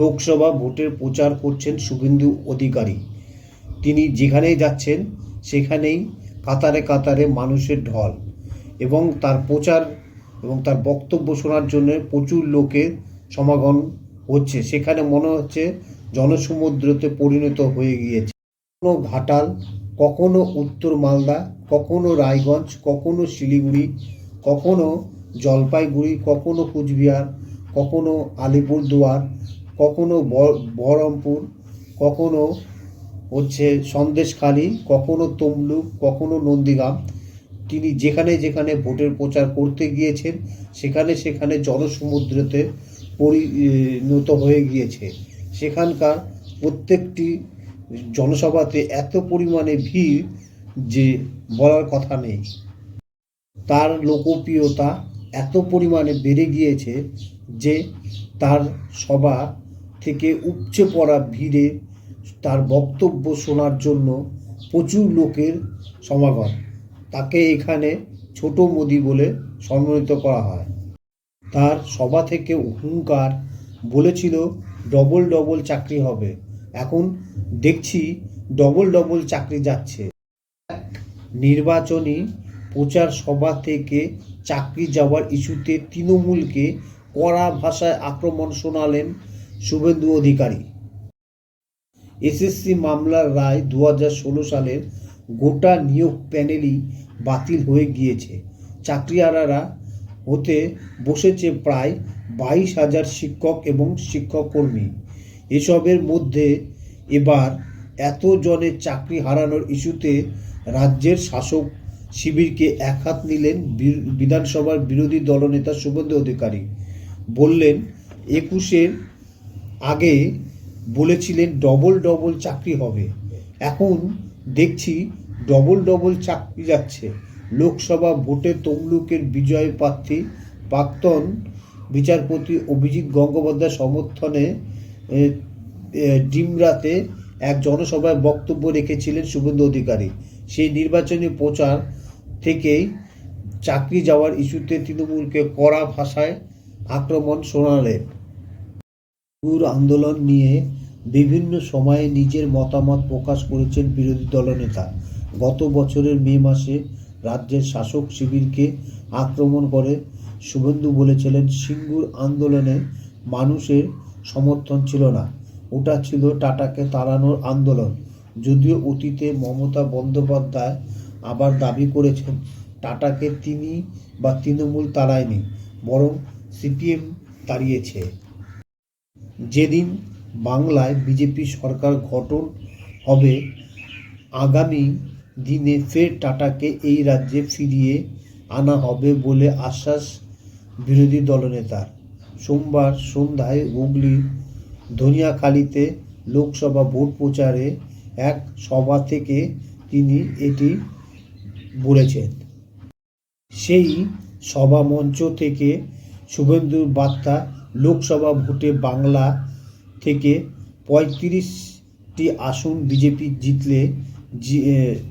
লোকসভা ভোটের প্রচার করছেন শুভেন্দু অধিকারী। তিনি যেখানেই যাচ্ছেন সেখানেই কাতারে কাতারে মানুষের ঢল এবং তার প্রচার এবং তার বক্তব্য শোনার জন্য প্রচুর লোকের সমাগম হচ্ছে। সেখানে মনে হচ্ছে জনসমুদ্রতে পরিণত হয়ে গিয়েছে। কখনো ঘাটাল, কখনো উত্তর মালদা, কখনো রায়গঞ্জ, কখনো শিলিগুড়ি, কখনো জলপাইগুড়ি, কখনো কুচবিহার, কখনো আলিপুরদুয়ার, কখনো বহরমপুর, কখনো সন্দেশখালি, কখনো তমলুক, কখনো নন্দীগ্রাম। তিনি যেখানে যেখানে ভোটের প্রচার করতে গিয়েছেন সেখানে সেখানে জনসমুদ্রতে পরিণত হয়ে গিয়েছে। সেখানকার প্রত্যেকটি জনসভাতে এত পরিমাণে ভিড় যে বলার কথা নেই। তার লোকপ্রিয়তা এত পরিমাণে বেড়ে গিয়েছে যে তার সভা থেকে উপচে পড়া ভিড়ে তার বক্তব্য শোনার জন্য প্রচুর লোকের সমাগম। তাকে এখানে ছোট মোদি বলে সম্মানিত করা হয়। তার সভা থেকে হুঙ্কার বলেছিল ডবল ডবল চাকরি হবে। এখন দেখছি ডবল ডবল চাকরি যাচ্ছে। নির্বাচনী প্রচার সভা থেকে চাকরি যাওয়ার ইস্যুতে তৃণমূলকে কড়া ভাষায় আক্রমণ শোনালেন শুভেন্দু অধিকারী। এসএসসি মামলার রায় 2016 সালের গোটা নিয়োগ প্যানেলই বাতিল হয়ে গিয়েছে। চাকরিহারারা হতে বসেছে প্রায় 22,000 শিক্ষক এবং শিক্ষককর্মী। এসবের মধ্যে এবার এত জনের চাকরি হারানোর ইস্যুতে রাজ্যের শাসক শিবিরকে একহাত নিলেন বিধানসভার বিরোধী দলনেতা শুভেন্দু অধিকারী। বললেন 21-এর আগে বলেছিলেন ডবল ডবল চাকরি হবে, এখন দেখছি ডবল ডবল চাকরি যাচ্ছে। লোকসভা ভোটে তমলুকের বিজয় প্রার্থী প্রাক্তন বিচারপতি অভিজিৎ গঙ্গোপাধ্যায়ের সমর্থনে ডিমরাতে এক জনসভায় বক্তব্য রেখেছিলেন শুভেন্দু অধিকারী। সেই নির্বাচনী প্রচার থেকেই চাকরি যাওয়ার ইস্যুতে তৃণমূলকে কড়া ভাষায় আক্রমণ শোনালেন। আন্দোলন নিয়ে বিভিন্ন সময়ে নিজের মতামত প্রকাশ করেছেন বিরোধী দলনেতা। গত বছরের মে মাসে রাজ্যের শাসক শিবিরকে আক্রমণ করে শুভেন্দু বলেছিলেন সিঙ্গুর আন্দোলনে মানুষের সমর্থন ছিল না, ওটা ছিল টাটাকে তাড়ানোর আন্দোলন। যদিও অতীতে মমতা বন্দ্যোপাধ্যায় আবার দাবি করেছেন টাটাকে তিনি বা তৃণমূল তাড়ায়নি, বরং সিপিএম তাড়িয়েছে। যেদিন বাংলায় বিজেপি সরকার গঠন হবে আগামী দিনে ফের টাটাকে এই রাজ্যে ফিরিয়ে আনা হবে বলে আশ্বাস বিরোধী দলনেতার। সোমবার সন্ধ্যায় হুগলির ধনিয়াখালীতে লোকসভা ভোট প্রচারে এক সভা থেকে তিনি এটি বলেছেন। সেই সভা মঞ্চ থেকে শুভেন্দুর বার্তা, লোকসভা ভোটে বাংলা থেকে 35টি আসন বিজেপি জিতলে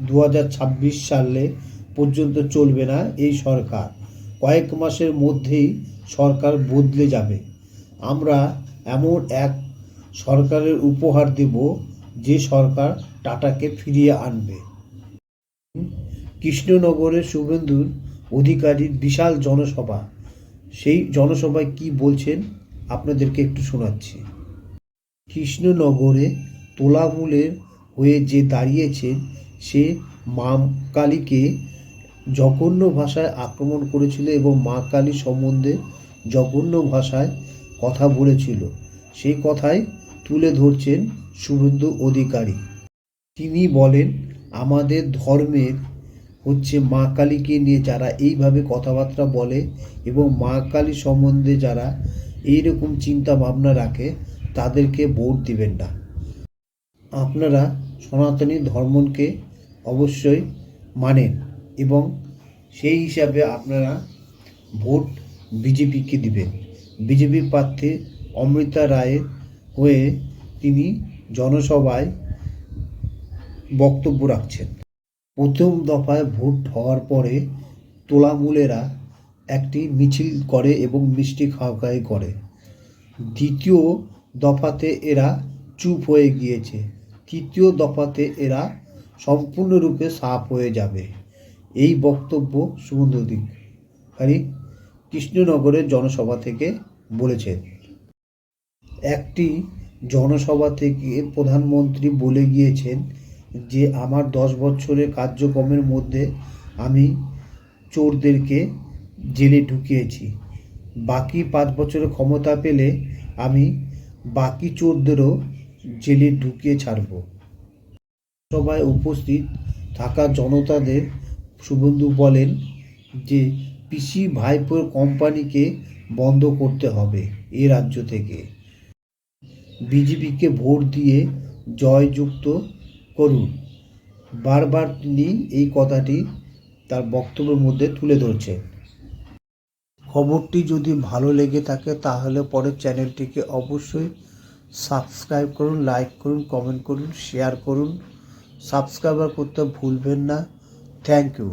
2026 সালে পর্যন্ত চলবে না এই সরকার। কয়েক মাসের মধ্যেই সরকার বদলে যাবে। আমরা এমন এক সরকারের উপহার দেব যে সরকার টাটাকে ফিরিয়ে আনবে। কৃষ্ণনগরের শুভেন্দু অধিকারীর বিশাল জনসভা। সেই জনসভায় কি বলছেন আপনাদেরকে একটু শোনাচ্ছি। কৃষ্ণনগরে তোলামূলের হয়ে যে দাঁড়িয়েছেন সে মা কালীকে জঘন্য ভাষায় আক্রমণ করেছিল এবং মা কালী সম্বন্ধে জঘন্য ভাষায় কথা বলেছিল। সেই কথাই তুলে ধরছেন শুভেন্দু অধিকারী। তিনি বলেন আমাদের ধর্মের মা কালীকে নিয়ে যারা এইভাবে কথাবার্তা বলে এবং মা কালী সম্বন্ধে যারা এইরকম চিন্তা ভাবনা রাখে তাদেরকে ভোট দিবেন না। আপনারা সনাতনী ধর্মকে অবশ্যই মানেন এবং সেই হিসাবে আপনারা ভোট বিজেপিকে দিবেন। বিজেপি প্রার্থী অমৃতা রায়ের হয়ে তিনি জনসভায় বক্তব্য রাখছেন। প্রথম দফায় ভোট হওয়ার পরে তোলামূলেরা একটি মিছিল করে এবং মিষ্টি খাওয়াখাওয়ি করে। দ্বিতীয় দফাতে এরা চুপ হয়ে গিয়েছে, তৃতীয় দফাতে এরা সম্পূর্ণরূপে সাফ হয়ে যাবে। এই বক্তব্য শুভেন্দু অধিকারী কৃষ্ণনগরের জনসভা থেকে বলেছেন। একটি জনসভা থেকে প্রধানমন্ত্রী বলে গিয়েছেন যে আমার 10 বছরের কার্যক্রমের মধ্যে আমি চোরদেরকে জেলে ঢুকিয়েছি, বাকি 5 বছরের ক্ষমতা পেলে আমি বাকি চোরদেরও জেলে ঢুকিয়ে ছাড়ব। সভায় উপস্থিত থাকা জনতাদের শুভেন্দু বলেন যে পিসি ভাইপোর কোম্পানিকে বন্ধ করতে হবে এ রাজ্য থেকে। বিজেপিকে ভোট দিয়ে জয়যুক্ত করুন। বারবার তিনি এই কথাটি তার বক্তব্যের মধ্যে তুলে ধরছেন। খবরটি যদি ভালো লেগে থাকে তাহলে পরে চ্যানেলটিকে অবশ্যই সাবস্ক্রাইব করুন, লাইক করুন, কমেন্ট করুন, শেয়ার করুন। সাবস্ক্রাইবার করতে ভুলবেন না। Thank you.